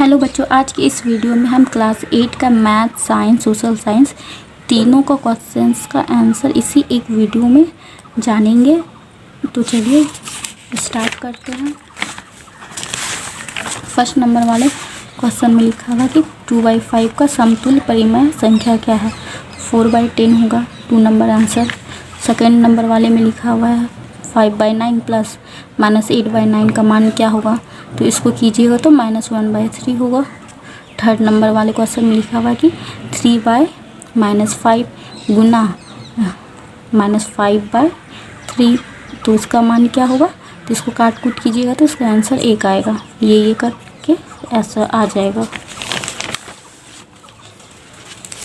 Hello बच्चों, आज की इस वीडियो में हम क्लास 8 का मैथ, साइंस, सोशल साइंस तीनों का क्वेश्चंस का आंसर इसी एक वीडियो में जानेंगे। तो चलिए स्टार्ट करते हैं। फर्स्ट नंबर वाले क्वेश्चन में लिखा हुआ कि 2/5 का समतुल्य परिमेय संख्या क्या है। 4/10 होगा 2 नंबर आंसर। सेकेंड नंबर वाले में लिखा हुआ है 5/9 प्लस -8/9 का मान क्या होगा। तो इसको कीजिएगा तो -1/3 होगा। थर्ड नंबर वाले क्वेश्चन में लिखा हुआ है कि 3/-5 गुना -5/3 तो इसका मान क्या होगा। तो इसको काट कूट कीजिएगा तो इसका आंसर 1 आएगा। ये करके ऐसा आ जाएगा।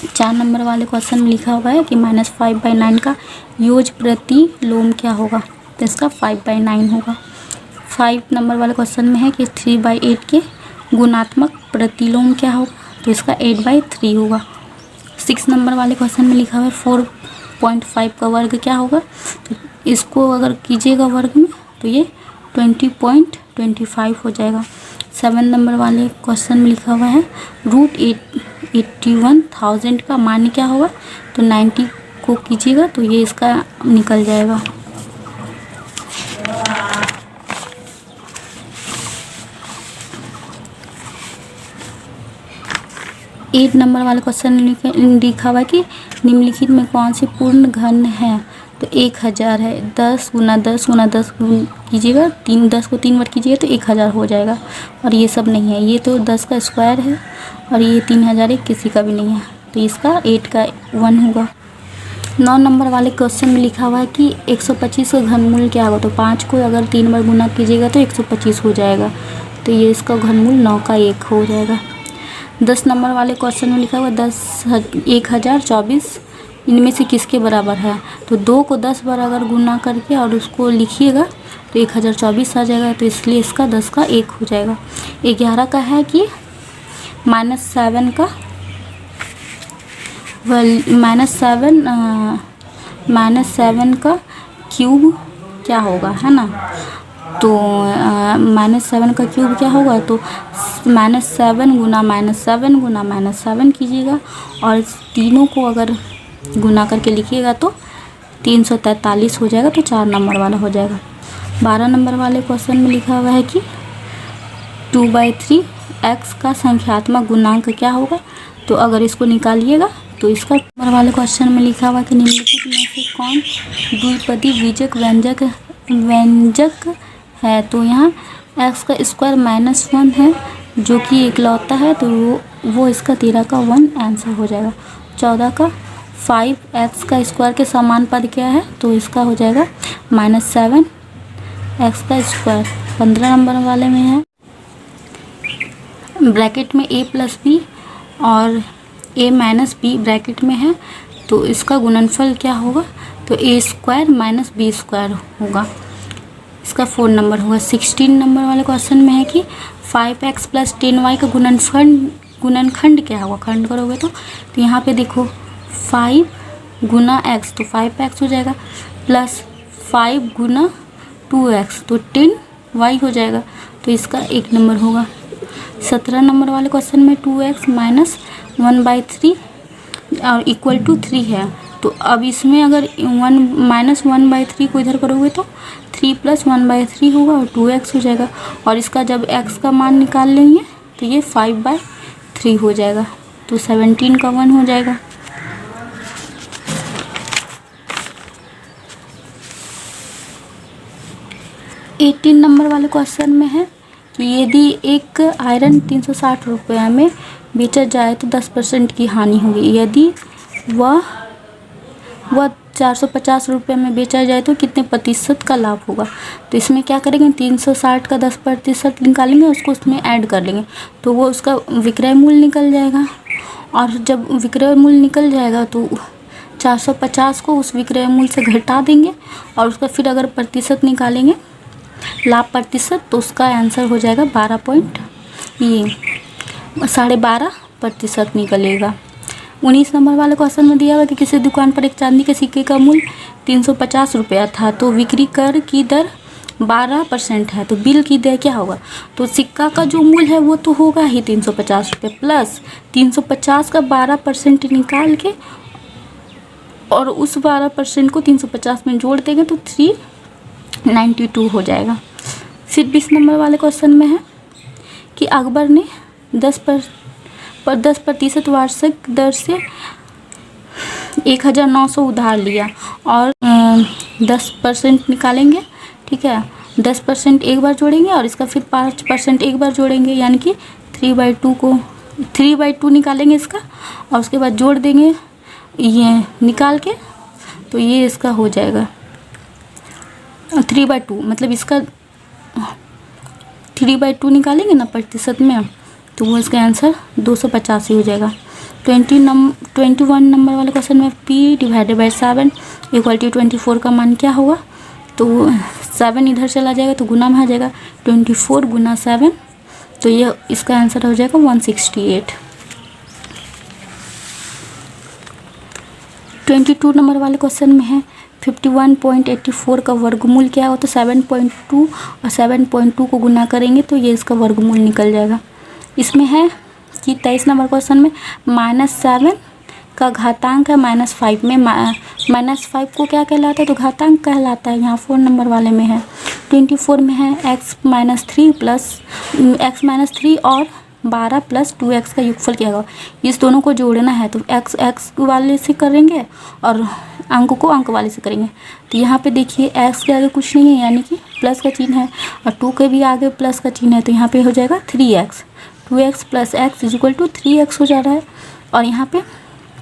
4 नंबर वाले क्वेश्चन में लिखा हुआ है कि -5/9 का योग प्रतिलोम क्या होगा। तो इसका 5/9 होगा। 5 नंबर वाले क्वेश्चन में है कि 3/8 के गुणात्मक प्रतिलोम क्या होगा। तो इसका 8/3 होगा। 6 नंबर वाले क्वेश्चन में लिखा हुआ है 4.5 का वर्ग क्या होगा। तो इसको अगर कीजिएगा वर्ग में तो ये 20.25 हो जाएगा। 7 नंबर वाले क्वेश्चन में लिखा हुआ है √81,000 का मान क्या होगा। तो 90 को कीजिएगा तो ये इसका निकल जाएगा। 8 नंबर वाले क्वेश्चन में लिखा हुआ है कि निम्नलिखित में कौन सी पूर्ण घन है। तो 1000 है। 10 × 10 × 10 कीजिएगा, 10 को 3 बार कीजिएगा तो 1000 हो जाएगा। और ये सब नहीं है, ये तो 10 का स्क्वायर है और ये 3000 किसी का भी नहीं है। तो इसका 8 का 1 होगा। 9 नंबर वाले क्वेश्चन में लिखा हुआ है कि 125 का घनमूल क्या होगा। तो 5 को अगर 3 बार गुना कीजिएगा तो 125 हो जाएगा। तो ये इसका घनमूल 9 का 1 हो जाएगा। 10 नंबर वाले क्वेश्चन में लिखा हुआ 1024 इनमें से किसके बराबर है। तो 2 को 10 बार अगर गुना करके और उसको लिखिएगा तो 1024 आ जाएगा। तो इसलिए इसका 10 का 1 हो जाएगा। 11 का है कि -7 का क्यूब क्या होगा, है ना। तो -7 का क्यूब क्या होगा। तो -7 × -7 कीजिएगा और तीनों को अगर गुना करके लिखिएगा तो 343 हो जाएगा। तो 4 नंबर वाला हो जाएगा। 12 नंबर वाले क्वेश्चन में लिखा हुआ है कि 2/3 x का संख्यात्मक गुणांक क्या होगा। तो अगर इसको निकालिएगा तो इसका नंबर वाले क्वेश्चन में लिखा हुआ है कि निम्नलिखित में से कौन द्विपदी बीजक व्यंजक है। तो यहाँ x का स्क्वायर -1 है जो कि इकलौता है। तो वो इसका 13 का 1 आंसर हो जाएगा। 14 का 5x का स्क्वायर के समान पद क्या है। तो इसका हो जाएगा -7 x का स्क्वायर। 15 नंबर वाले में है ब्रैकेट में a + b और a - b ब्रैकेट में है। तो इसका गुणनफल क्या होगा। तो a² - b² होगा। इसका 4 नंबर होगा। 16 नंबर वाले क्वेश्चन में है कि 5x + 10y का गुणनखंड क्या होगा। खंड करोगे तो यहाँ पे देखो 5 × x तो 5x हो जाएगा प्लस 5 × 2x तो 10y हो जाएगा। तो इसका 1 नंबर होगा। 17 नंबर वाले क्वेश्चन में 2x - 1/3 और = 3 है। तो अब इसमें अगर -1/3 को इधर करोगे तो 3 + 1/3 होगा और 2x हो जाएगा। और इसका जब x का मान निकाल लेंगे तो ये 5/3 हो जाएगा। तो 17 का 1 हो जाएगा। एटीन नंबर वाले क्वेश्चन में है कि यदि एक आयरन 360 रुपये में बेचा जाए तो 10% की हानि होगी। यदि वह 450 रुपये में बेचा जाए तो कितने प्रतिशत का लाभ होगा। तो इसमें क्या करेंगे 360 का 10% निकालेंगे, उसको उसमें ऐड कर लेंगे तो वो उसका विक्रय मूल्य निकल जाएगा। और जब विक्रय मूल्य निकल जाएगा तो 450 को उस विक्रय मूल्य से घटा देंगे और उसका फिर अगर प्रतिशत निकालेंगे लाभ प्रतिशत तो उसका आंसर हो जाएगा 12.5% निकलेगा। 19 नंबर वाले क्वेश्चन में दिया हुआ कि किसी दुकान पर एक चांदी के सिक्के का मूल्य 350 रुपया था। तो बिक्री कर की दर 12% है, तो बिल की देय क्या होगा, तो सिक्का का जो मूल्य है वो तो होगा ही 350 रुपये, प्लस 350 का 12% निकाल के और उस 12% को 350 में जोड़ देंगे तो 392 हो जाएगा। फिर 20 नंबर वाले क्वेश्चन में है कि अकबर ने 10% वार्षिक दर से 1900 उधार लिया और 10% निकालेंगे, ठीक है, 10% एक बार जोड़ेंगे और इसका फिर 5% एक बार जोड़ेंगे, यानी कि 3/2 निकालेंगे इसका और उसके बाद जोड़ देंगे ये निकाल के, तो ये इसका हो जाएगा 3/2, मतलब इसका 3/2 निकालेंगे ना प्रतिशत में, तो वो इसका आंसर 285 हो जाएगा। 21 नंबर वाले क्वेश्चन में P/7 = 24 का मान क्या होगा, तो 7 इधर चला जाएगा तो गुना में आ जाएगा, 24 × 7, तो ये इसका आंसर हो जाएगा 168। 22 नंबर वाले क्वेश्चन में है 51.84 का वर्गमूल क्या होता है, तो 7.2 और 7.2 को गुना करेंगे तो ये इसका वर्गमूल निकल जाएगा। इसमें है कि 23 नंबर क्वेश्चन में -7 का घातांक है -5 में, -5 को क्या कहलाता है, तो घातांक कहलाता है, यहाँ 4 नंबर वाले में है। 24 में है x - 3 और 12 + 2x का योगफल क्या होगा, इस दोनों को जोड़ना है, तो x वाले से करेंगे और अंक को अंक वाले से करेंगे। तो यहाँ पे देखिए x के आगे कुछ नहीं है, यानी कि प्लस का चिन्ह है, और 2 के भी आगे प्लस का चिन्ह है, तो यहाँ पे हो जाएगा 3x, 2x + x = 3x हो जा रहा है, और यहाँ पे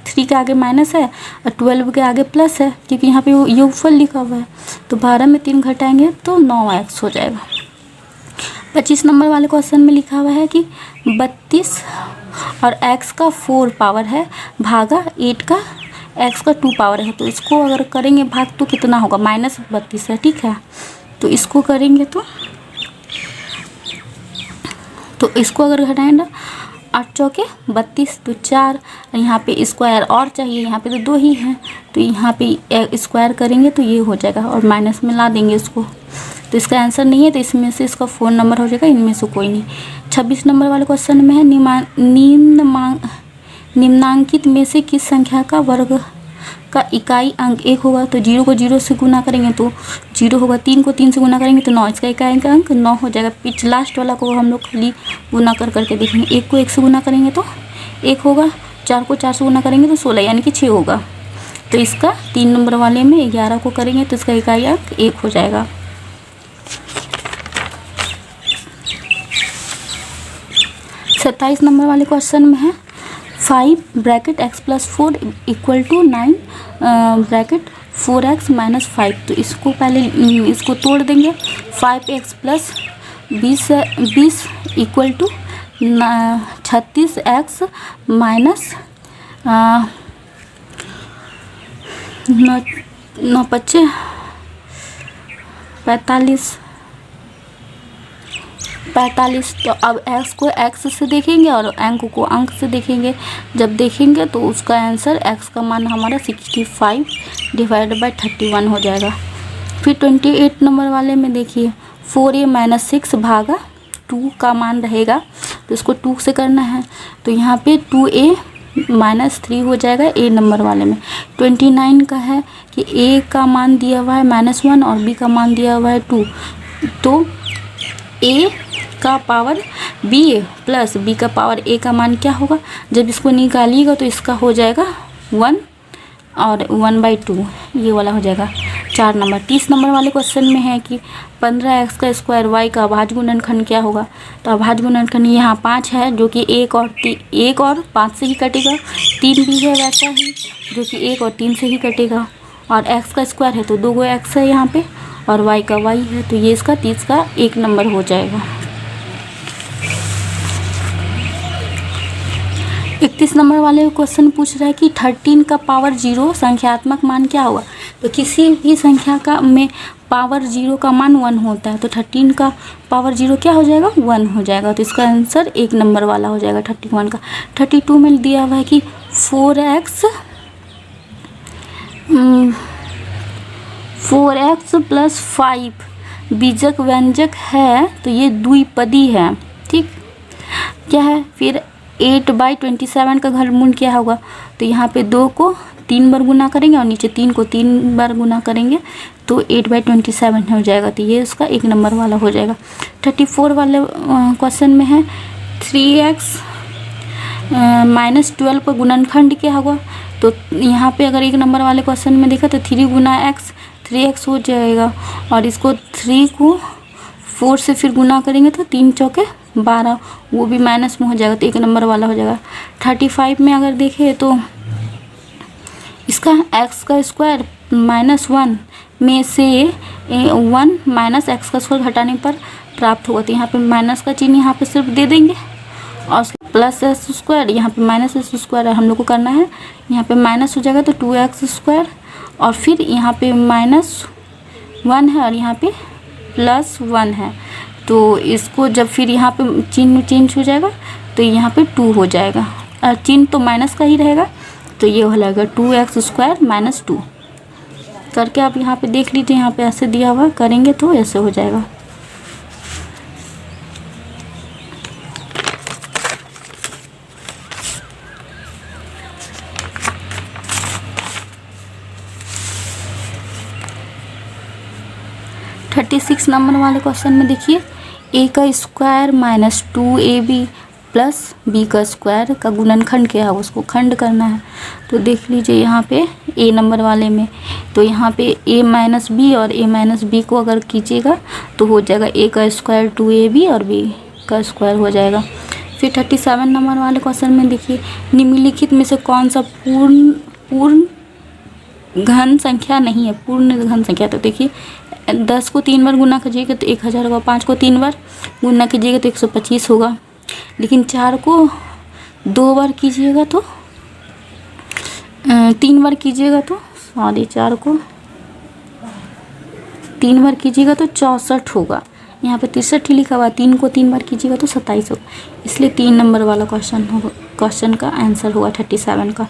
3 के आगे माइनस है और 12 के आगे प्लस है, क्योंकि यहाँ पे योगफल लिखा हुआ है, तो 12 में 3 घटाएंगे तो 9x हो जाएगा। 25 नंबर वाले क्वेश्चन में लिखा हुआ है कि 32 और x का 4 पावर है भागा 8 का x का 2 पावर है, तो इसको अगर करेंगे भाग तो कितना होगा, -32 है, ठीक है, तो इसको करेंगे तो इसको अगर घटाएंगे 8 चौके 32, तो 4, यहाँ पे स्क्वायर और चाहिए, यहाँ पे तो 2 ही हैं, तो यहाँ पे स्क्वायर करेंगे तो ये हो जाएगा और माइनस में ला देंगे इसको, तो इसका आंसर नहीं है, तो इसमें से इसका 4 नंबर हो जाएगा, इनमें से कोई नहीं। 26 नंबर वाले क्वेश्चन में है निम्नांकित में से किस संख्या का वर्ग का इकाई अंक 1 होगा, तो 0 को 0 से गुना करेंगे तो 0 होगा, 3 को 3 से गुना करेंगे तो 9, इसका इकाई का अंक 9 हो जाएगा। लास्ट वाला को हम लोग खाली गुना करके देखेंगे, 1 को 1 से गुना करेंगे तो 1 होगा, 4 को 4 से गुना करेंगे तो 16, यानी कि 6 होगा, तो इसका 3 नंबर वाले में 11 को करेंगे तो इसका इकाई अंक 1 हो जाएगा। 27 नंबर वाले क्वेश्चन में है 5 (x + 4 = 9 (4x - 5), तो इसको पहले इसको तोड़ देंगे, 5x + 20 = 36x - 45, तो अब x को x से देखेंगे और अंक को अंक से देखेंगे, जब देखेंगे तो उसका आंसर x का मान हमारा 65 / 31 हो जाएगा। फिर 28 नंबर वाले में देखिए 4a - 6 भागा 2 का मान रहेगा, तो इसको 2 से करना है, तो यहाँ पे 2a - 3 हो जाएगा a नंबर वाले में। 29 का है कि a का मान दिया हुआ है -1 और b का मान दिया हुआ है 2, तो a का पावर b प्लस b का पावर a का मान क्या होगा, जब इसको निकालिएगा तो इसका हो जाएगा 1 और 1/2, ये वाला हो जाएगा 4 नंबर। 30 नंबर वाले क्वेश्चन में है कि 15x का स्क्वायर y का अभाज्य गुणनखंड क्या होगा, तो अभाज्य गुणनखंड यहाँ 5 है जो कि 1 और 5 से ही कटेगा, 3 भी है वैसा ही जो कि 1 और 3 से ही कटेगा, और x का स्क्वायर है तो 2 x है यहाँ पे और y का y है, तो ये इसका 30 का 1 नंबर हो जाएगा। 31 नंबर वाले क्वेश्चन पूछ रहा है कि 13 का पावर 0 संख्यात्मक मान क्या होगा, तो किसी भी संख्या का में पावर 0 का मान 1 होता है, तो 13 का पावर 0 क्या हो जाएगा, 1 हो जाएगा, तो इसका आंसर 1 नंबर वाला हो जाएगा 31 का। 32 में दिया हुआ है कि 4x + 5 बीजक व्यंजक है तो ये द्विपदी है, ठीक। क्या है फिर 8/27 का घनमूल क्या होगा, तो यहाँ पे 2 को 3 बार गुना करेंगे और नीचे 3 को 3 बार गुना करेंगे तो 8/27 हो जाएगा। तो ये उसका 1 नंबर वाला हो जाएगा। 34 वाले क्वेश्चन में है 3x -12 का गुणनखंड क्या होगा, तो यहाँ पे अगर 1 नंबर वाले क्वेश्चन में देखा तो 3 गुना x 3x हो जाएगा और इसको 3 को 4 से फिर गुना करेंगे तो 3 चौके 12, वो भी माइनस में हो जाएगा तो 1 नंबर वाला हो जाएगा। 35 में अगर देखें तो इसका x का स्क्वायर -1 में से 1 माइनस एक्स का स्क्वायर घटाने पर प्राप्त होगा। तो यहाँ पे माइनस का चिन्ह यहाँ पे सिर्फ दे देंगे और प्लस एस स्क्वायर, यहाँ पे माइनस एस स्क्वायर हम लोग को करना है, यहाँ पे माइनस हो जाएगा तो 2x स्क्वायर और फिर यहाँ पे -1 है और यहाँ पे +1 है। तो इसको जब फिर यहाँ पे चिन्ह चेंज हो जाएगा तो यहाँ पे 2 हो जाएगा और चिन्ह तो माइनस का ही रहेगा तो ये हो जाएगा 2x स्क्वायर -2 करके आप यहाँ पे देख लीजिए। यहाँ पे ऐसे दिया हुआ करेंगे तो ऐसे हो जाएगा। (36) नंबर वाले क्वेश्चन में देखिए a का स्क्वायर -2ab प्लस बी का स्क्वायर का गुणनखंड क्या है, उसको खंड करना है। तो देख लीजिए यहाँ पे a नंबर वाले में तो यहाँ पे a - b और a - b को अगर कीजिएगा तो हो जाएगा a का स्क्वायर 2ab और b का स्क्वायर हो जाएगा। फिर 37 नंबर वाले क्वेश्चन में देखिए निम्नलिखित में से कौन सा पूर्ण घन संख्या नहीं है, पूर्ण घन संख्या। तो देखिए 10 को 3 बार गुना कीजिएगा तो 1000 होगा, 5 को 3 बार गुना कीजिएगा तो 125 होगा, लेकिन 4 को 2 बार कीजिएगा तो 3 बार कीजिएगा तो 4 को 3 बार कीजिएगा तो 64 होगा। यहाँ पे 63 ही लिखा हुआ, 3 को 3 बार कीजिएगा तो 27 होगा। इसलिए 3 नंबर वाला क्वेश्चन का आंसर होगा 37 का।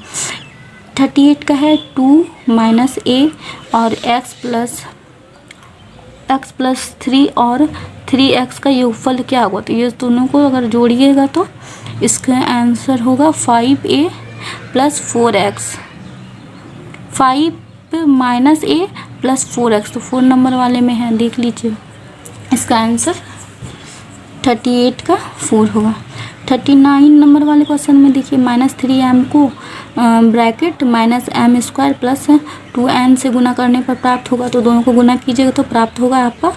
38 का है 2 - a और x प्लस 3 और 3x का योगफल क्या होगा। तो ये दोनों को अगर जोड़िएगा तो इसका आंसर होगा 5a plus 4x, 5 - a plus 4x। तो 4 नंबर वाले में है, देख लीजिए इसका आंसर 38 का 4 होगा। 39 नंबर वाले क्वेश्चन में देखिए -3m को ब्रैकेट -m² प्लस 2n से गुना करने पर प्राप्त होगा। तो दोनों को गुना कीजिएगा तो प्राप्त होगा आपका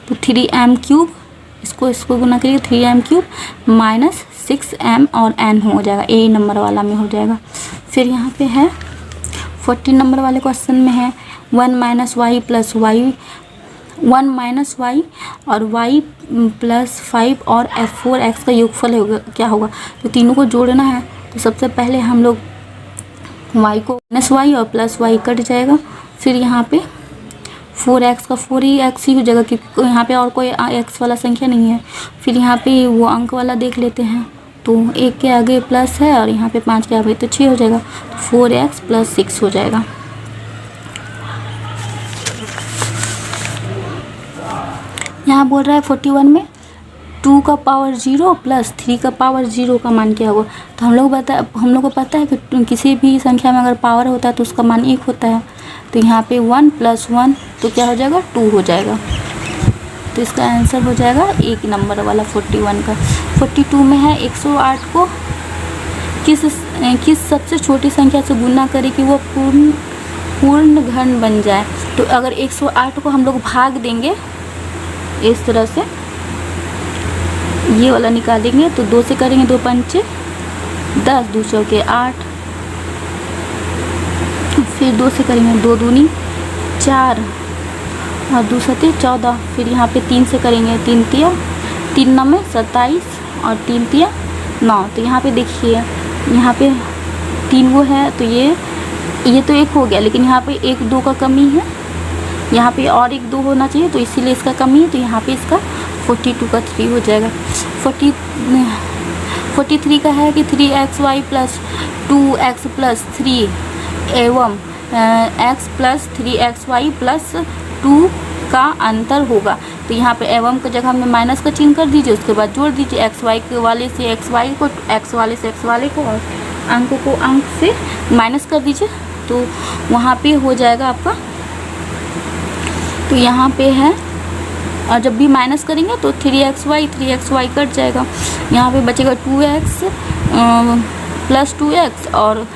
तो 3m³ इसको गुना करिए 3m³ -6m और n हो जाएगा, a नंबर वाला में हो जाएगा। फिर यहाँ पे है 40 नंबर वाले क्वेश्चन में है 1 - y प्लस y 1 - y और y प्लस 5 और 4x का योगफल होगा क्या होगा। तो तीनों को जोड़ना है तो सबसे पहले हम लोग y को -y और प्लस y कट जाएगा, फिर यहाँ पे 4x का 4x ही हो जाएगा क्योंकि यहाँ पे और कोई x वाला संख्या नहीं है। फिर यहाँ पे वो अंक वाला देख लेते हैं तो 1 के आगे प्लस है और यहाँ पे 5 के आगे तो 6 हो जाएगा, तो 4x प्लस 6 हो जाएगा। यहाँ बोल रहा है 41 में 2 का पावर 0 प्लस 3 का पावर 0 का मान क्या होगा। तो हम लोग को पता है कि किसी भी संख्या में अगर पावर होता है तो उसका मान 1 होता है। तो यहाँ पे 1 + 1 तो क्या हो जाएगा 2 हो जाएगा। तो इसका आंसर हो जाएगा 1 नंबर वाला 41 का। 42 में है 108 को किस सबसे छोटी संख्या से गुना करें कि वो पूर्ण घन बन जाए। तो अगर 108 को हम लोग भाग देंगे इस तरह से, ये वाला निकालेंगे तो 2 से करेंगे 2 पंचे 10, 2 चौके 8, फिर 2 से करेंगे 2 दूनी 4 और 2 सते 14, फिर यहाँ पे 3 से करेंगे 3 तिया 3 9 27 और 3 तिया 9। तो यहाँ पे देखिए यहाँ पे 3 वो है तो ये तो 1 हो गया, लेकिन यहाँ पे 1 2 का कमी है, यहाँ पे और 1 2 होना चाहिए तो इसीलिए इसका कमी है। तो यहाँ पे इसका 42 का 3 हो जाएगा। 43 का है कि 3xy प्लस 2x प्लस 3 एवं x प्लस 3xy प्लस 2 का अंतर होगा। तो यहाँ पे एवं की जगह में माइनस का चिन्ह कर दीजिए, उसके बाद जोड़ दीजिए एक्स वाई के वाले से एक्स वाई को, एक्स वाले से एक्स वाले को, और अंक को अंक से माइनस कर दीजिए। तो वहाँ पे हो जाएगा आपका, तो यहाँ पे है, और जब भी माइनस करेंगे तो 3xy कट जाएगा। यहाँ पे बचेगा 2x प्लस 2x, और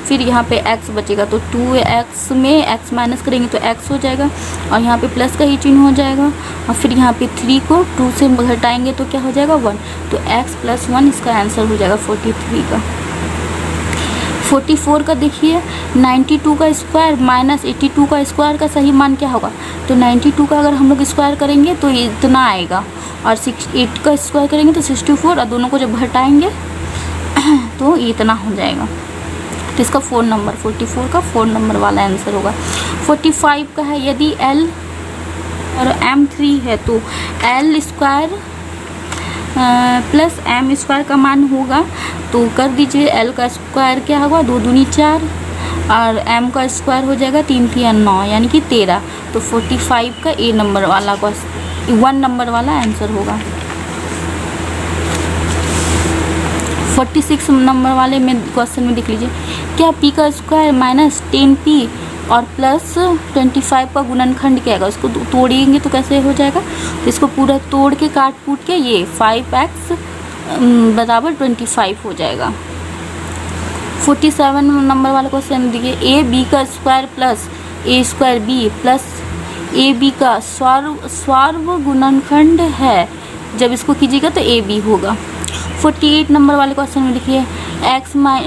फिर यहाँ पे x बचेगा। तो 2x में x माइनस करेंगे तो x हो जाएगा, और यहाँ पे प्लस का ही चिन्ह हो जाएगा, और फिर यहाँ पे 3 को 2 से घटाएंगे तो क्या हो जाएगा 1। तो x + 1 इसका आंसर हो जाएगा 43 का। 44 का देखिए, 92 का स्क्वायर माइनस 82 का स्क्वायर का सही मान क्या होगा। तो 92 का अगर हम लोग स्क्वायर करेंगे तो इतना आएगा, और 8 का स्क्वायर करेंगे तो 64, और दोनों को जब घटाएंगे तो इतना हो जाएगा। तो इसका 4 नंबर, 44 का 4 नंबर वाला आंसर होगा। 45 का है, यदि L और M 3 है तो L square plus M square का मान होगा। तो कर दीजिए, L का स्क्वायर क्या होगा 2 दूनी 4, और M का स्क्वायर हो जाएगा 3 3 9 यानी कि 13। तो 45 का A नंबर वाला 1 नंबर वाला आंसर होगा। 46 नंबर वाले में क्वेश्चन में देख लीजिए, क्या P का स्क्वायर माइनस 10P और प्लस 25 का गुणनखंड क्या है। उसको तोड़ेंगे तो कैसे हो जाएगा। तो इसको पूरा तोड़ के काट कूट के ये 5x बराबर 25 हो जाएगा। 47 नंबर वाला क्वेश्चन देखिए, ए बी का square plus A square B plus A B का स्वार्व गुणनखंड है। जब इसको कीजिएगा तो ए बी होगा। 48 नंबर वाले क्वेश्चन में देखिए,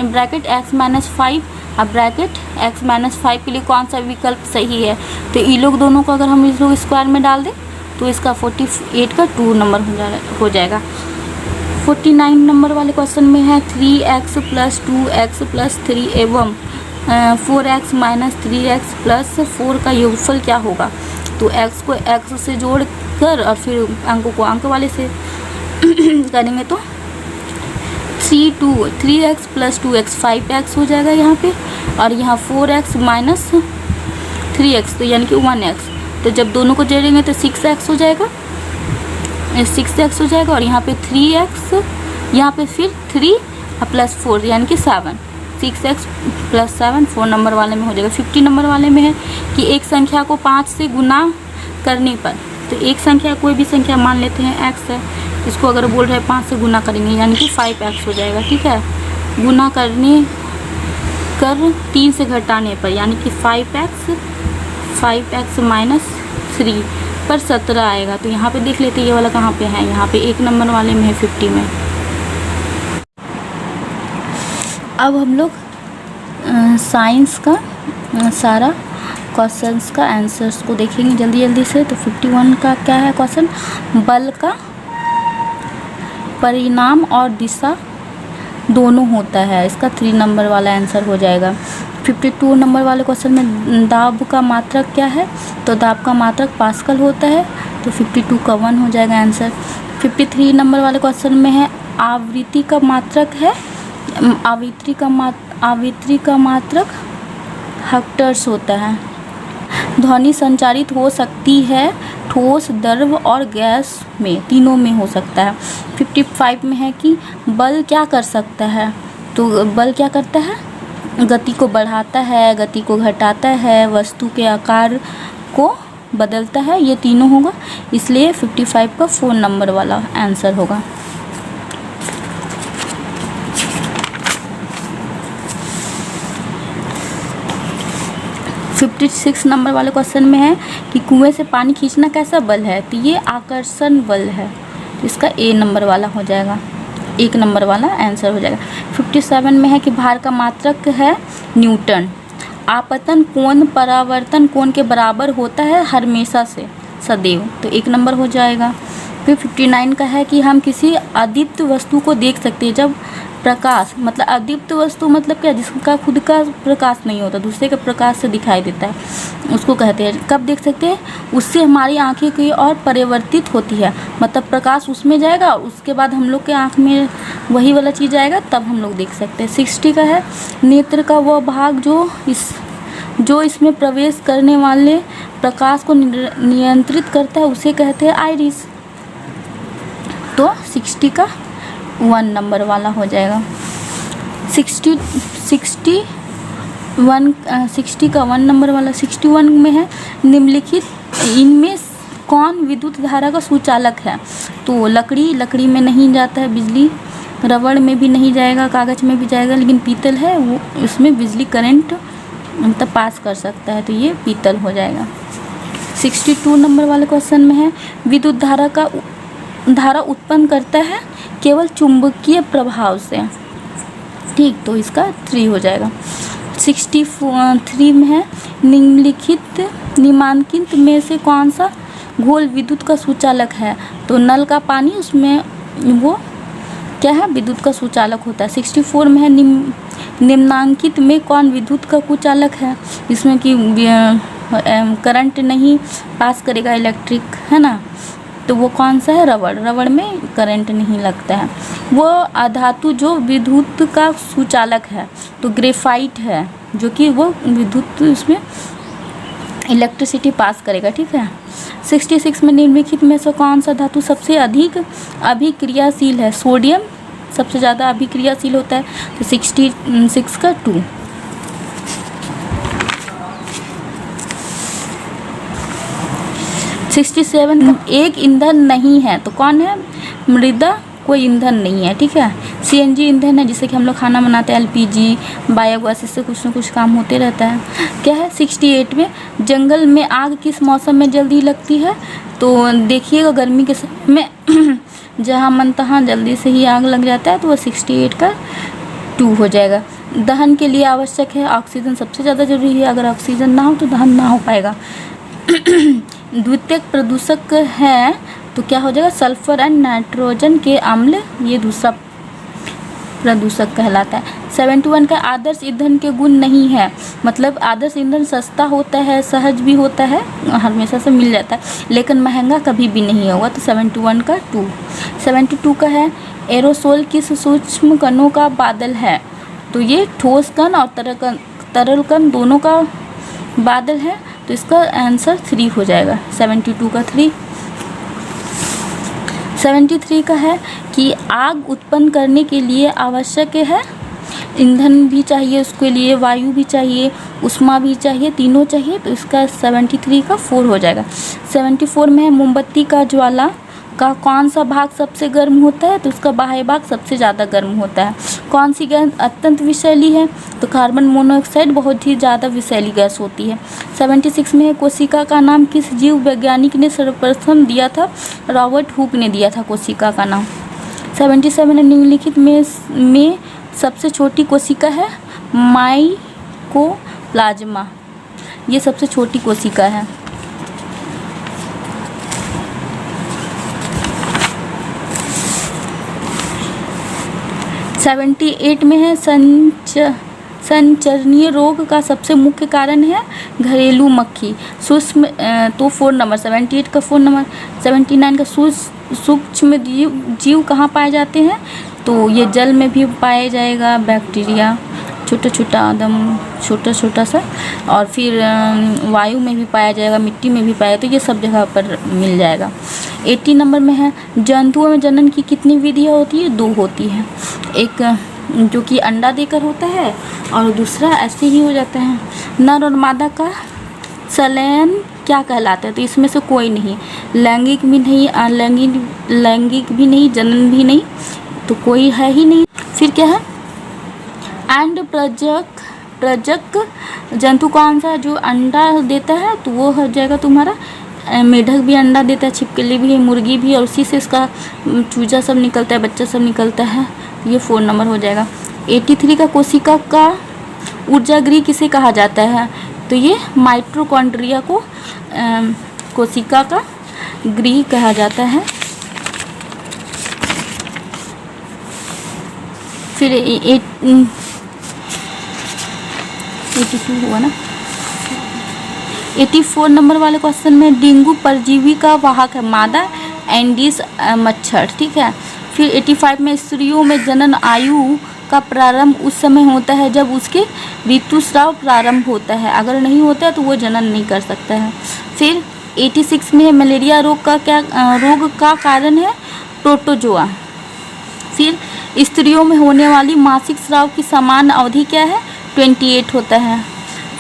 ब्रैकेट x माइनस 5 अब ब्रैकेट x माइनस 5 के लिए कौन सा विकल्प सही है। तो ये लोग दोनों को अगर हम इस लोग स्क्वायर में डाल दें तो इसका 48 का 2 नंबर हो जाएगा। 49 नंबर वाले क्वेश्चन में है 3x प्लस 2x प्लस 3 एवं 4x माइनस 3x प्लस 4 का योगफल क्या होगा। तो x को x से जोड़ कर और फिर अंकों को अंक वाले से करेंगे तो 3x प्लस 2x 5x हो जाएगा यहाँ पे, और यहाँ 4x माइनस 3x तो यानी कि 1x। तो जब दोनों को जोड़ेंगे तो 6x हो जाएगा, 6x हो जाएगा, और यहाँ पे 3x, यहाँ पे फिर 3 प्लस 4 यानी कि 7, 6x प्लस 7 4 नंबर वाले में हो जाएगा। 50 नंबर वाले में है कि एक संख्या को 5 से गुना करने पर, तो एक संख्या कोई भी संख्या मान लेते हैं x है, इसको अगर बोल रहे हैं 5 से गुना करेंगे यानी कि 5x हो जाएगा। ठीक है, गुना करने कर 3 से घटाने पर यानी कि 5x माइनस 3 पर 17 आएगा। तो यहाँ पे देख लेते हैं ये वाला कहाँ पे है, यहाँ पे 1 नंबर वाले में है 50 में। अब हम लोग साइंस का सारा क्वेश्चंस का आंसर्स को देखेंगे जल्दी से। तो 51 का क्या है क्वेश्चन, बल का परिणाम और दिशा दोनों होता है, इसका 3 नंबर वाला आंसर हो जाएगा। 52 नंबर वाले क्वेश्चन में दाब का मात्रक क्या है, तो दाब का मात्रक पास्कल होता है, तो 52 का 1 हो जाएगा आंसर। 53 नंबर वाले क्वेश्चन में है आवृत्ति का मात्रक है, आवृत्ति का मात्रक हेक्टर्स होता है। ध्वनि संचारित हो सकती है ठोस, द्रव और गैस में, तीनों में हो सकता है। 55 में है कि बल क्या कर सकता है, तो बल क्या करता है, गति को बढ़ाता है, गति को घटाता है, वस्तु के आकार को बदलता है, ये तीनों होगा, इसलिए 55 का 4 नंबर वाला आंसर होगा। फिफ्टी 56 नंबर वाले क्वेश्चन में है कि कुएं से पानी खींचना कैसा बल है, तो ये आकर्षण बल है, तो इसका A नंबर वाला हो जाएगा, 1 नंबर वाला आंसर हो जाएगा। 57 में है कि भार का मात्रक है न्यूटन, आपतन कोण परावर्तन कोण के बराबर होता है हमेशा से सदैव, तो 1 नंबर हो जाएगा। फिर 59 का है कि हम किसी अदीप्त वस्तु को देख सकते हैं जब प्रकाश, मतलब अदीप्त वस्तु मतलब क्या, जिसका खुद का प्रकाश नहीं होता, दूसरे के प्रकाश से दिखाई देता है, उसको कहते हैं। कब देख सकते हैं, उससे हमारी आंखें की ओर परिवर्तित होती है, मतलब प्रकाश उसमें जाएगा और उसके बाद हम लोग के आँख में वही वाला चीज़ आएगा, तब हम लोग देख सकते हैं। 60 का है नेत्र का वह भाग जो इस जो इसमें प्रवेश करने वाले प्रकाश को नियंत्रित करता है उसे कहते हैं आइरिस। तो 60 का 1 नंबर वाला हो जाएगा। 60 का 1 नंबर वाला 61 में है, निम्नलिखित इनमें कौन विद्युत धारा का सुचालक है? तो लकड़ी में नहीं जाता है बिजली, रबड़ में भी नहीं जाएगा, कागज़ में भी जाएगा, लेकिन पीतल है वो, उसमें बिजली करंट मतलब पास कर सकता है, तो ये पीतल हो जाएगा। 62 नंबर वाले क्वेश्चन में है, विद्युत धारा उत्पन्न करता है केवल चुंबकीय प्रभाव से। ठीक, तो इसका 3 हो जाएगा। 63 में है, निम्नलिखित में से कौन सा घोल विद्युत का सुचालक है? तो नल का पानी, उसमें वो क्या है, विद्युत का सुचालक होता है। 64 में है, निम्नांकित में कौन विद्युत का कुचालक है? इसमें कि करंट नहीं पास करेगा, इलेक्ट्रिक है ना, तो वो कौन सा है? रबड़ में करंट नहीं लगता है। वो अधातु जो विद्युत का सुचालक है तो ग्रेफाइट है, जो कि वो विद्युत उसमें इलेक्ट्रिसिटी पास करेगा। ठीक है। 66 में निम्नलिखित में से कौन सा धातु सबसे अधिक अभिक्रियाशील है? सोडियम सबसे ज़्यादा अभिक्रियाशील होता है, तो 66 का 2। 67 एक ईंधन नहीं है, तो कौन है? मृदा कोई ईंधन नहीं है। ठीक है। CNG ईंधन है, जिससे कि हम लोग खाना बनाते हैं, LPG, बायोगैस, इससे कुछ ना कुछ काम होते रहता है। क्या है? 68 में जंगल में आग किस मौसम में जल्दी लगती है? तो देखिएगा गर्मी के समय में जहाँ मन तहाँ जल्दी से ही आग लग जाता है, तो वो 68 का 2 हो जाएगा। दहन के लिए आवश्यक है ऑक्सीजन, सबसे ज़्यादा जरूरी है, अगर ऑक्सीजन ना हो तो दहन ना हो पाएगा। द्वितीयक प्रदूषक है तो क्या हो जाएगा? सल्फर एंड नाइट्रोजन के अम्ल, ये दूसरा प्रदूषक कहलाता है। 71 का आदर्श ईंधन के गुण नहीं है, मतलब आदर्श ईंधन सस्ता होता है, सहज भी होता है, हमेशा से मिल जाता है, लेकिन महंगा कभी भी नहीं होगा, तो 71 का 2। 72 का है, एरोसोल किस सूक्ष्म कणों का बादल है? तो ये ठोस कण और तरल कण दोनों का बादल है, तो इसका आंसर 3 हो जाएगा। 72 का 3। 73 का है कि आग उत्पन्न करने के लिए आवश्यक है ईंधन भी चाहिए, उसके लिए वायु भी चाहिए, उष्मा भी चाहिए, तीनों चाहिए, तो इसका 73 का 4 हो जाएगा। 74 में है, मोमबत्ती का ज्वाला का कौन सा भाग सबसे गर्म होता है? तो उसका बाह्य भाग सबसे ज़्यादा गर्म होता है। कौन सी गैस अत्यंत विषैली है? तो कार्बन मोनोऑक्साइड बहुत ही ज़्यादा विषैली गैस होती है। 76 में है, कोशिका का नाम किस जीव वैज्ञानिक ने सर्वप्रथम दिया था? रॉबर्ट हुक ने दिया था कोशिका का नाम। 77 में निम्नलिखित में सबसे छोटी कोशिका है? माइकोप्लाज्मा, ये सबसे छोटी कोशिका है। 78 में है, संचरणीय रोग का सबसे मुख्य कारण है घरेलू मक्खी। सूक्ष्म तो 4 नंबर, 78 का 4 नंबर। 79 का सूक्ष्म जीव कहाँ पाए जाते हैं? तो ये जल में भी पाया जाएगा, बैक्टीरिया छोटा एकदम छोटा सा, और फिर वायु में भी पाया जाएगा, मिट्टी में भी पाया, तो ये सब जगह पर मिल जाएगा। 80 नंबर में है, जंतुओं में जनन की कितनी विधियाँ होती है? 2 होती है, एक जो कि अंडा देकर होता है और दूसरा ऐसे ही हो जाता है। नर और मादा का संलयन क्या कहलाता है? तो इसमें से कोई नहीं, लैंगिक भी नहीं, लैंगिक भी नहीं, जनन भी नहीं, तो कोई है ही नहीं। फिर क्या है? एंड प्रजक जंतु कौन सा जो अंडा देता है? तो वो हो जाएगा तुम्हारा मेढक भी अंडा देता है, छिपकली भी, मुर्गी भी, और उसी से इसका चूजा सब निकलता है, बच्चा सब निकलता है, ये 4 नंबर हो जाएगा। 83 का कोशिका का ऊर्जा गृह किसे कहा जाता है? तो ये माइटोकॉन्ड्रिया को कोशिका का गृह कहा जाता है। फिर 82 हुआ ना। 84 नंबर वाले क्वेश्चन में डेंगू परजीवी का वाहक है मादा एंडीज मच्छर, ठीक है। फिर 85 में स्त्रियों में जनन आयु का प्रारंभ उस समय होता है जब उसके ऋतुस्राव प्रारंभ होता है, अगर नहीं होता है तो वो जनन नहीं कर सकता है। फिर 86 में है मलेरिया रोग का कारण है प्रोटोजोआ। फिर स्त्रियों में होने वाली मासिक स्राव की समान अवधि क्या है, 28 होता है।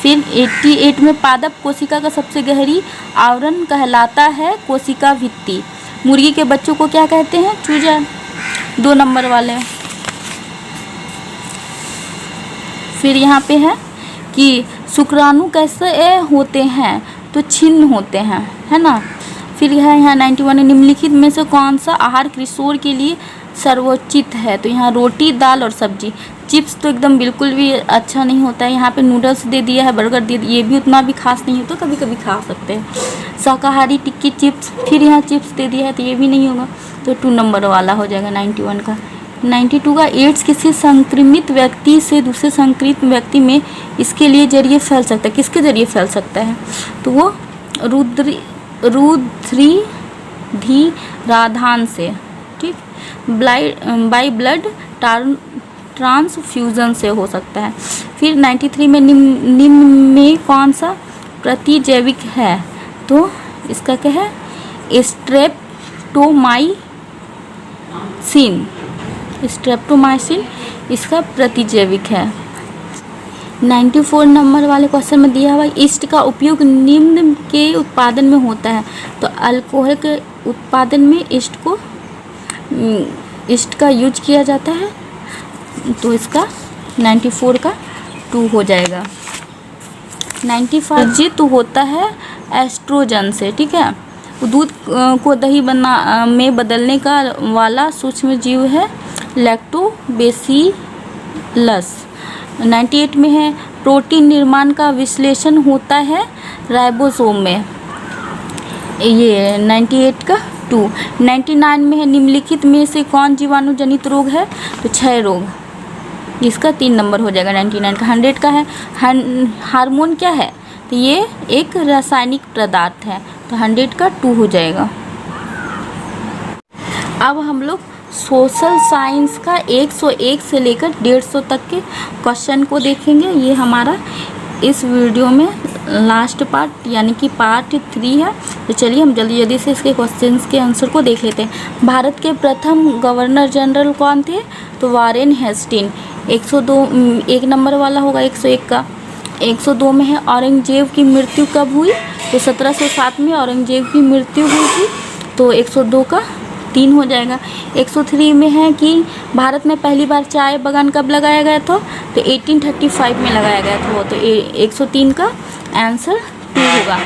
फिर 88 में पादप कोशिका का सबसे गहरी आवरण कहलाता है कोशिका भित्ति। मुर्गी के बच्चों को क्या कहते हैं, चूजा, 2 नंबर वाले। फिर यहाँ पे है कि शुक्राणु कैसे होते हैं, तो छिन्न होते हैं, है ना। फिर है यहाँ 91 निम्नलिखित में से कौन सा आहार किशोर के लिए सर्वोचित है, तो यहाँ रोटी, दाल और सब्जी। चिप्स तो एकदम बिल्कुल भी अच्छा नहीं होता है। यहाँ पे नूडल्स दे दिया है, बर्गर दे दिया, ये भी उतना भी खास नहीं होता, कभी कभी खा सकते हैं। शाकाहारी टिक्की चिप्स, फिर यहाँ चिप्स दे दिया है तो ये भी नहीं होगा, तो 2 नंबर वाला हो जाएगा 91 का। 92 का एड्स किसी संक्रमित व्यक्ति से दूसरे संक्रमित व्यक्ति में इसके लिए जरिए फैल सकता है, किसके जरिए फैल सकता है, तो वो रुधिराधान से, ठीक, बाई ब्लड ट्रांसफ्यूजन से हो सकता है। फिर 93 में निम्न में कौन सा प्रतिजैविक है, तो इसका क्या है, स्ट्रेप्टोमाइसिन इसका प्रतिजैविक है। 94 नंबर वाले क्वेश्चन में दिया हुआ ईस्ट का उपयोग निम्न के उत्पादन में होता है, तो अल्कोहल के उत्पादन में ईस्ट का यूज किया जाता है, तो इसका 94 का 2 हो जाएगा। 95 जित होता है एस्ट्रोजन से, ठीक है। दूध को दही में बदलने का वाला सूक्ष्म जीव है लैक्टोबैसिलस। 98 में है प्रोटीन निर्माण का विश्लेषण होता है राइबोसोम में, ये 98 का 2। 99 में है निम्नलिखित में से कौन जीवाणु जनित रोग है, तो क्षय रोग, इसका 3 नंबर हो जाएगा 99 का। 100 का है हार्मोन क्या है, तो ये एक रासायनिक पदार्थ है, तो 100 का 2 हो जाएगा। अब हम लोग सोशल साइंस का 101 से लेकर 150 तक के क्वेश्चन को देखेंगे। ये हमारा इस वीडियो में लास्ट पार्ट यानी कि पार्ट 3 है। तो चलिए हम जल्दी जल्दी से इसके क्वेश्चंस के आंसर को देख लेते हैं। भारत के प्रथम गवर्नर जनरल कौन थे, तो वारेन हेस्टिंग। 102 1 नंबर वाला होगा 101 का। 102 में है औरंगजेब की मृत्यु कब हुई, तो 1707 में औरंगजेब की मृत्यु हुई थी, तो 102 का 3 हो जाएगा। 103 में है कि भारत में पहली बार चाय बागान कब लगाया गया था, तो 1835 में लगाया गया था, तो 103 का आंसर 2 होगा।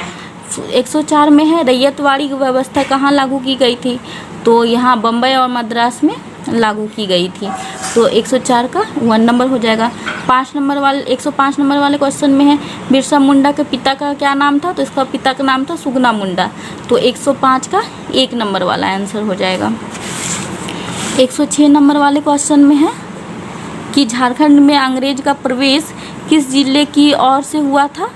104 में है रैयतवाड़ी व्यवस्था कहाँ लागू की गई थी, तो यहाँ बम्बई और मद्रास में लागू की गई थी, तो 104 का 1 नंबर हो जाएगा। 105 नंबर वाले क्वेश्चन में है बिरसा मुंडा के पिता का क्या नाम था, तो इसका पिता का नाम था सुगना मुंडा, तो 105 का 1 नंबर वाला आंसर हो जाएगा। 106 नंबर वाले क्वेश्चन में है कि झारखंड में अंग्रेज का प्रवेश किस जिले की ओर से हुआ था,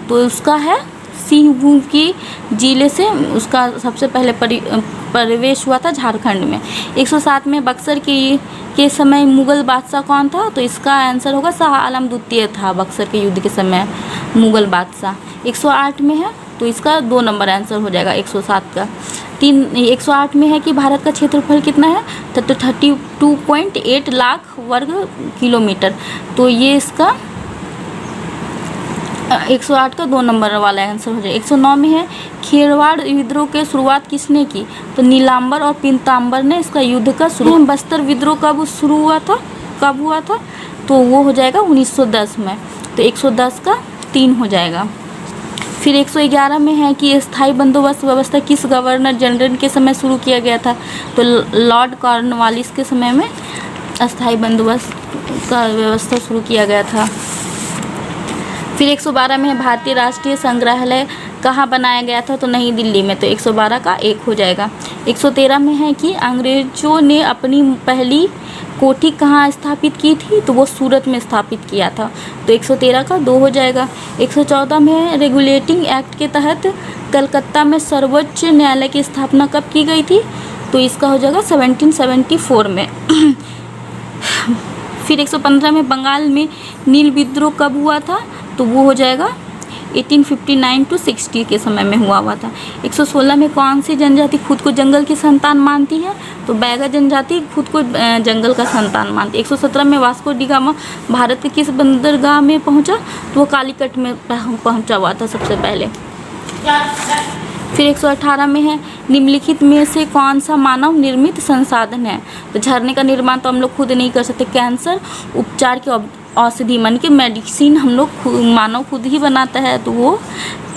तो उसका है सिंहभूम की जिले से उसका सबसे पहले प्रवेश हुआ था झारखंड में। 107 में बक्सर के समय मुगल बादशाह कौन था, तो इसका आंसर होगा शाह आलम द्वितीय था बक्सर के युद्ध के समय मुगल बादशाह। 108 में है तो इसका 2 नंबर आंसर हो जाएगा 107 का। 108 में है कि भारत का क्षेत्रफल कितना है, तो 32.8 लाख वर्ग किलोमीटर, तो ये इसका 108 का 2 नंबर वाला आंसर हो जाएगा। 109 में है खेरवाड़ विद्रोह की शुरुआत किसने की, तो नीलांबर और पीताम्बर ने इसका युद्ध का शुरू। बस्तर विद्रोह कब हुआ था, तो वो हो जाएगा 1910 में, तो 110 का 3 हो जाएगा। फिर 111 में है कि स्थायी बंदोबस्त व्यवस्था किस गवर्नर जनरल के समय शुरू किया गया था, तो लॉर्ड कॉर्नवालिस के समय में अस्थायी बंदोबस्त का व्यवस्था शुरू किया गया था। फिर 112 में है भारतीय राष्ट्रीय संग्रहालय कहाँ बनाया गया था, तो नई दिल्ली में, तो 112 का 1 हो जाएगा। 113 में है कि अंग्रेजों ने अपनी पहली कोठी कहाँ स्थापित की थी, तो वो सूरत में स्थापित किया था, तो 113 का 2 हो जाएगा। 114 में है रेगुलेटिंग एक्ट के तहत कलकत्ता में सर्वोच्च न्यायालय की स्थापना कब की गई थी, तो इसका हो जाएगा 1774 में। फिर 115 में बंगाल में नील विद्रोह कब हुआ था, तो वो हो जाएगा 1859 to 60 के समय में हुआ था। 116 में कौन सी जनजाति खुद को जंगल की संतान मानती है, तो बैगा जनजाति खुद को जंगल का संतान मानती है। 117 में वास्को डी गामा भारत के किस बंदरगाह में पहुंचा, तो वो कालीकट में पहुंचा हुआ था सबसे पहले। फिर 118 में है निम्नलिखित में से कौन सा मानव निर्मित संसाधन है, तो झरने का निर्माण तो हम लोग खुद नहीं कर सकते। कैंसर उपचार की औषधि मन के मेडिसिन हम लोग मानव खुद ही बनाता है, तो वो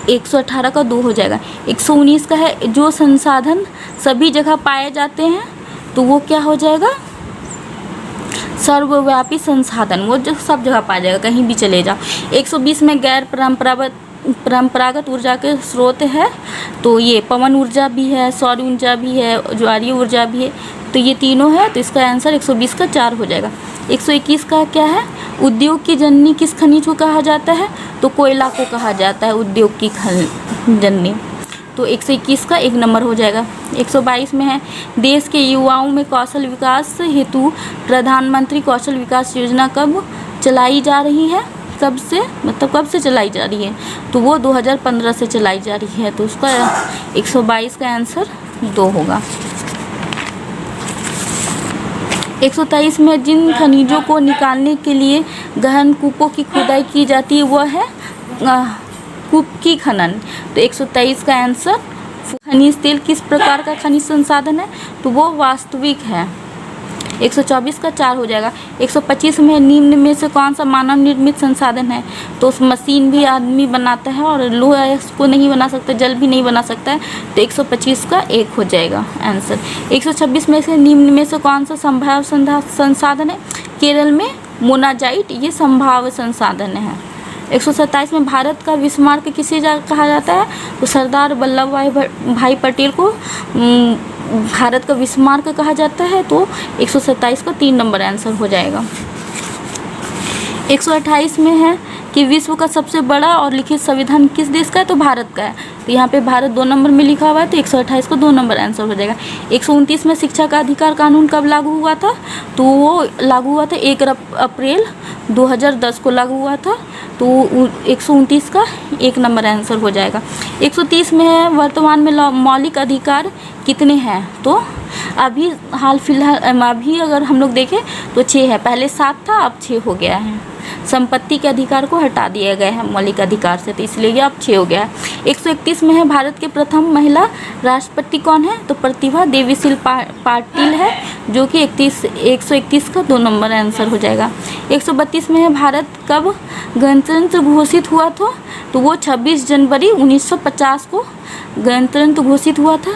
118 का 2 हो जाएगा। 119 का है जो संसाधन सभी जगह पाए जाते हैं, तो वो क्या हो जाएगा, सर्वव्यापी संसाधन, वो जो सब जगह पाया जाएगा, कहीं भी चले जाओ। 120 में गैर परंपरागत ऊर्जा के स्रोत है, तो ये पवन ऊर्जा भी है, सौर ऊर्जा भी है, ज्वारीय ऊर्जा भी है, तो ये तीनों है, तो इसका आंसर 120 का 4 हो जाएगा। 121 का क्या है, उद्योग की जननी किस खनिज को कहा जाता है, तो कोयला को कहा जाता है उद्योग की जननी, तो 121 का 1 नंबर हो जाएगा। 122 में है देश के युवाओं में कौशल विकास हेतु प्रधानमंत्री कौशल विकास योजना कब चलाई जा रही है, कब से, मतलब कब से चलाई जा रही है, तो वो 2015 से चलाई जा रही है, तो उसका 122 का आंसर 2 होगा। 123 में जिन खनिजों को निकालने के लिए गहन कूपों की खुदाई की जाती है, वह है कूप की खनन, तो 123 का आंसर। खनिज तेल किस प्रकार का खनिज संसाधन है, तो वो वास्तविक है, 124 का 4 हो जाएगा। 125 में निम्न में से कौन सा मानव निर्मित संसाधन है, तो उस मशीन भी आदमी बनाता है और लोहा इसको नहीं बना सकता, जल भी नहीं बना सकता है, तो 125 का 1 हो जाएगा आंसर। 126 में से निम्न में से कौन सा संभाव्य संसाधन है, केरल में मोनाजाइट ये संभाव्य संसाधन है। 127 में भारत का विस्मार्क किसे कहा जाता है, तो सरदार वल्लभ भाई पटेल को भारत का विस्मार्क कहा जाता है, तो 127 का 3 नंबर आंसर हो जाएगा। 128 में है कि विश्व का सबसे बड़ा और लिखित संविधान किस देश का है, तो भारत का है, तो यहाँ पे भारत 2 नंबर में लिखा हुआ है, तो 128 को 2 नंबर आंसर हो जाएगा। 129 में शिक्षा का अधिकार कानून कब लागू हुआ था, तो वो लागू हुआ था 1 अप्रैल 2010 को लागू हुआ था, तो 129 का 1 नंबर आंसर हो जाएगा। 130 में है वर्तमान में मौलिक अधिकार कितने हैं, तो अभी हाल फिलहाल अभी अगर हम लोग देखें तो 6 है, पहले 7 था, अब 6 हो गया है। संपत्ति के अधिकार को हटा दिया गया है मौलिक अधिकार से, तो इसलिए ये अब 6 हो गया है। 131 में है भारत के प्रथम महिला राष्ट्रपति कौन है, तो प्रतिभा देवीसिंह पाटिल है, जो कि 131 का 2 नंबर आंसर हो जाएगा। 132 में है भारत कब गणतंत्र घोषित हुआ था, तो वो 26 जनवरी 1950 को गणतंत्र घोषित हुआ था।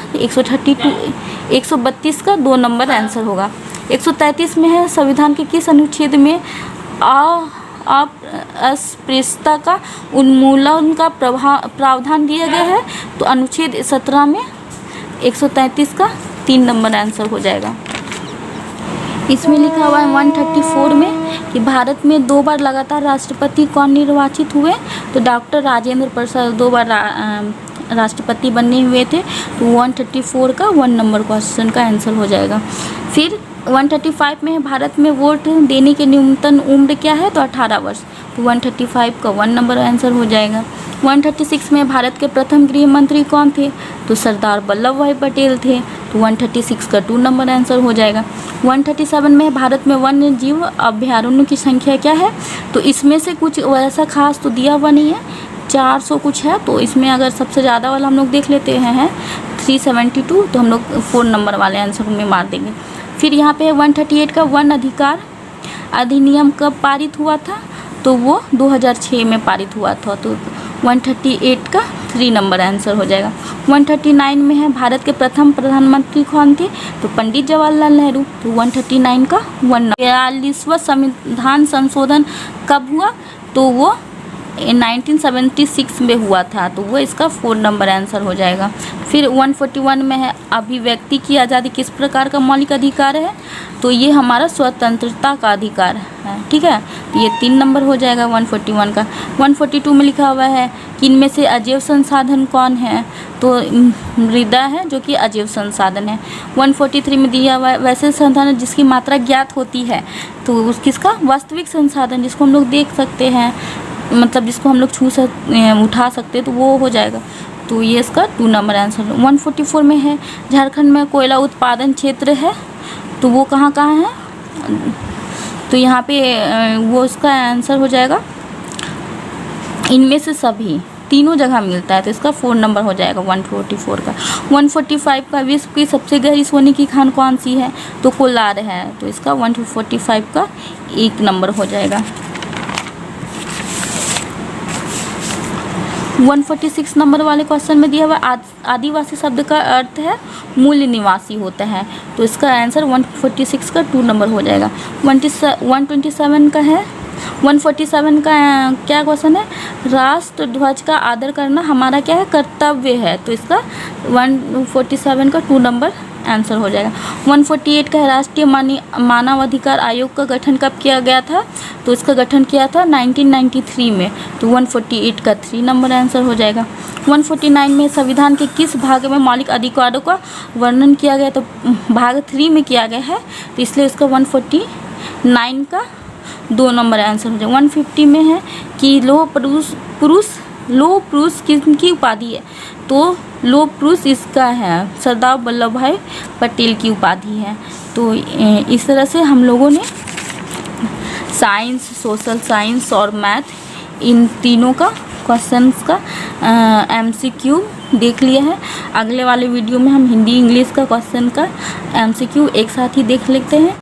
132 का 2 नंबर आंसर होगा। 133 में है संविधान के किस अनुच्छेद में अस्पृश्यता का उन्मूलन का प्रावधान दिया गया है, तो अनुच्छेद 17 में 133 का 3 नंबर आंसर हो जाएगा। इसमें लिखा हुआ है 134 में कि भारत में 2 बार लगातार राष्ट्रपति कौन निर्वाचित हुए, तो डॉक्टर राजेंद्र प्रसाद 2 बार राष्ट्रपति बने हुए थे, तो 134 का 1 नंबर क्वेश्चन का आंसर हो जाएगा। फिर 135 में भारत में वोट देने की न्यूनतम उम्र क्या है, तो 18 वर्ष, तो 135 का 1 नंबर आंसर हो जाएगा। 136 में भारत के प्रथम गृह मंत्री कौन थे, तो सरदार वल्लभ भाई पटेल थे, तो 136 का 2 नंबर आंसर हो जाएगा। 137 में भारत में वन्य जीव अभ्यारण्यों की संख्या क्या है, तो इसमें से कुछ वैसा खास तो दिया हुआ नहीं है, 400 कुछ है, तो इसमें अगर सबसे ज़्यादा वाला हम लोग देख लेते हैं 372, तो हम लोग 4 नंबर वाले आंसर में मार देंगे। फिर यहाँ पे 138 का वन अधिकार अधिनियम कब पारित हुआ था, तो वो 2006 में पारित हुआ था, तो 138 का 3 नंबर आंसर हो जाएगा। 139 में है भारत के प्रथम प्रधानमंत्री कौन थे, तो पंडित जवाहरलाल नेहरू, तो 139 का 1 नंबर। 42वां संविधान संशोधन कब हुआ, तो वो 1976 में हुआ था, तो वो इसका 4 नंबर आंसर हो जाएगा। फिर 141 में है अभिव्यक्ति की आज़ादी किस प्रकार का मौलिक अधिकार है, तो ये हमारा स्वतंत्रता का अधिकार है, ठीक है। तो ये 3 नंबर हो जाएगा 141 का। 142 में लिखा हुआ है कि इनमें से अजैव संसाधन कौन है, तो मृदा है जो कि अजैव संसाधन है। 143 में दिया हुआ है वैसे संसाधन जिसकी मात्रा ज्ञात होती है, तो उस किसका वास्तविक संसाधन जिसको हम लोग देख सकते हैं, मतलब जिसको हम लोग उठा सकते हैं, तो वो हो जाएगा। तो ये इसका 2 नंबर आंसर। 144 में है झारखंड में कोयला उत्पादन क्षेत्र है, तो वो कहाँ कहाँ है, तो यहाँ पे वो इसका आंसर हो जाएगा इनमें से सभी, तीनों जगह मिलता है, तो इसका 4 नंबर हो जाएगा 144 का। 145 का विश्व की सबसे गहरी सोने की खान कौन सी है, तो कोलार है, तो इसका 145 का 1 नंबर हो जाएगा। 146 नंबर वाले क्वेश्चन में दिया हुआ आदिवासी शब्द का अर्थ है मूल निवासी होता है, तो इसका आंसर 146 का 2 नंबर हो जाएगा। 127 का है, 147 का क्या क्वेश्चन है, राष्ट्र ध्वज का आदर करना हमारा क्या है, कर्तव्य है, तो इसका 147 का 2 नंबर आंसर हो जाएगा। 148 का है राष्ट्रीय मानव अधिकार आयोग का गठन कब किया गया था, तो इसका गठन किया था 1993 में, तो 148 का 3 नंबर आंसर हो जाएगा। 149 में संविधान के किस भाग में मौलिक अधिकारों का वर्णन किया गया, तो भाग 3 में किया गया है, तो इसलिए इसका 149 का 2 नंबर आंसर हो जाएगा। 150 में है कि लोह पुरुष किसकी उपाधि है, तो लोह पुरुष इसका है सरदार वल्लभ भाई पटेल की उपाधि है। तो इस तरह से हम लोगों ने साइंस, सोशल साइंस और मैथ इन तीनों का क्वेश्चंस का MCQ देख लिया है। अगले वाले वीडियो में हम हिंदी इंग्लिश का क्वेश्चन का MCQ एक साथ ही देख लेते हैं।